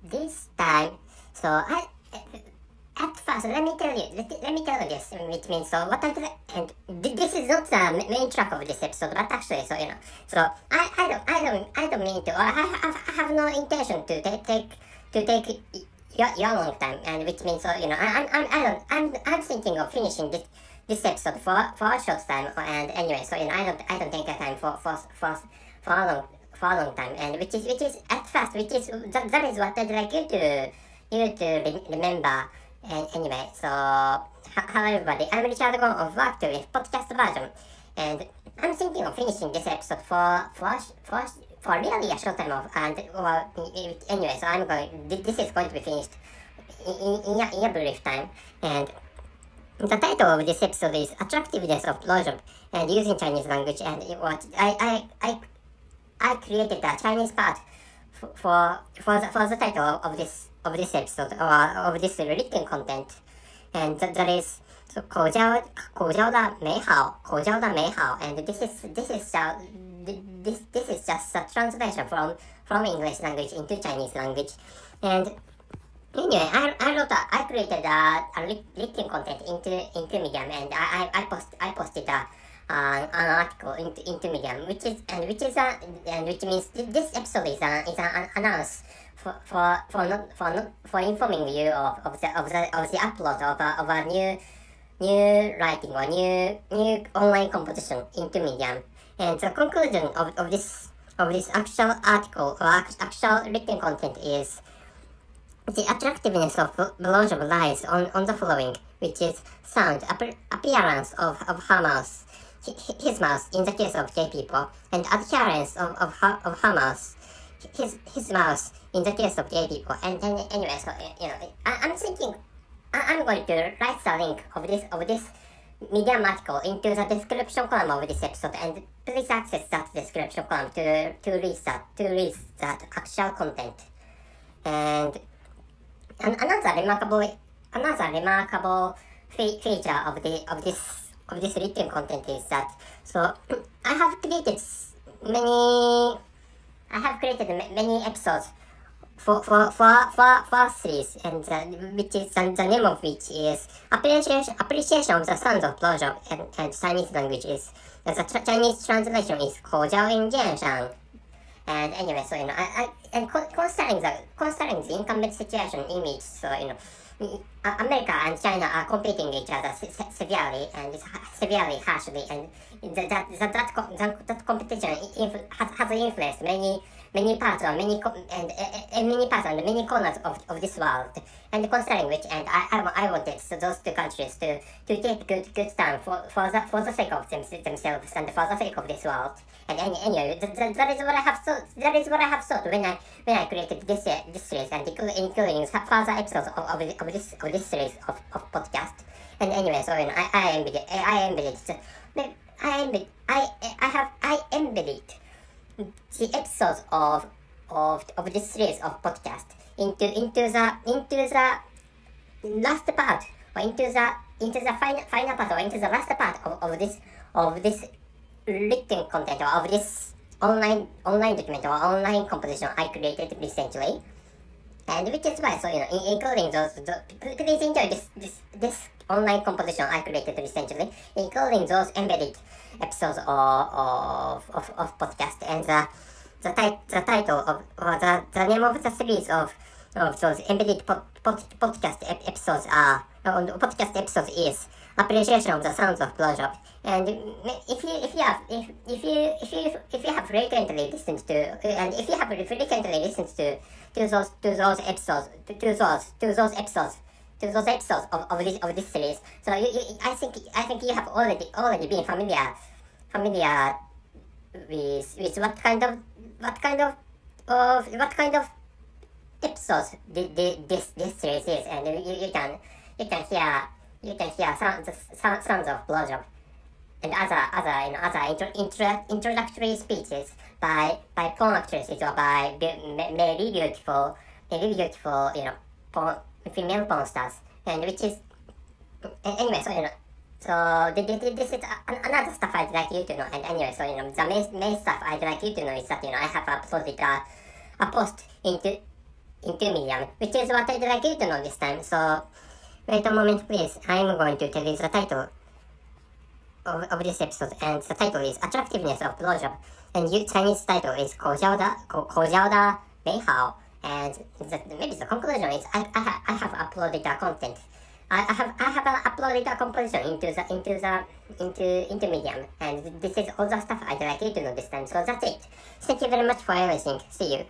this time, so at first, let me tell you this, which means, so what I do, and this is not the main track of this episode, but actually, so I don't mean to, or I have no intention to take your long time, and which means, so I'm thinking of finishing this episode for a short time, and anyway, so I don't take a time for a long time, and which is at first, that is what I'd like you to remember. And anyway, so hello everybody, I'm Richard Gon of Work to with podcast version, and I'm thinking of finishing this episode for really a short time of, anyway, so this is going to be finished in a brief time, and the title of this episode is Attractiveness of Blowjob and using Chinese language, and I created a Chinese part for the title of this episode, or of this written content, and that is so 口交的美好 and this is just a translation from English language into Chinese language, and anyway, I created a written content into Medium, and I posted an article into Medium, which means this episode is an announce for informing you of the upload of a new writing or new online composition into Medium, and the conclusion of this actual article or actual written content is the attractiveness of blowjob lies on the following, which is sound, appearance of her mouth, his mouth in the case of gay people, and adherence of her mouth, his mouth in the case of gay people. And anyway, so I'm thinking I'm going to write the link of this Medium article into the description column of this episode, and please access that description column to read that actual content. And another remarkable feature of this written content is that, so I have created many episodes for series, and which is the name of which is appreciation of the sounds of blowjob, and Chinese language is, the Chinese translation is 口交in Jianshan. And anyway, so considering the incumbent situation image, so America and China are competing each other severely harshly, and that competition has influenced many parts and many corners of this world. And considering which, and I wanted those two countries to take good stand for the sake of themselves and for the sake of this world. And anyway, that is what I have thought when I created this series, and including further episodes of this series of podcast. And anyway, so I embedded the episodes of this series of podcast into the last part, or into the final part, or into the last part of this written content, or of this online document or online composition I created recently, and which is why, so including please enjoy this online composition I created recently, including those embedded episodes of podcast, and the title of, or the name of the series of those embedded podcast episodes is appreciation of the sounds of blowjob. And if you have frequently listened to, and if you have frequently listened to those episodes of this series, so I think you have already been familiar with what kind of episodes this series is, and you can hear sounds of blowjob and other introductory speeches by porn actresses, or by very beautiful female porn stars, and which is anyway, so this is another stuff I'd like you to know. And anyway, so the main stuff I'd like you to know is that I have uploaded a post into into Medium, which is what I'd like you to know this time. So, wait a moment please. I'm going to tell you the title of this episode, and the title is Attractiveness of Blowjob, and Chinese title is 口交的美好, and maybe the conclusion is I have uploaded the content. I have uploaded a composition into Medium, and this is all the stuff I'd like you to know this time. So that's it. Thank you very much for everything. See you.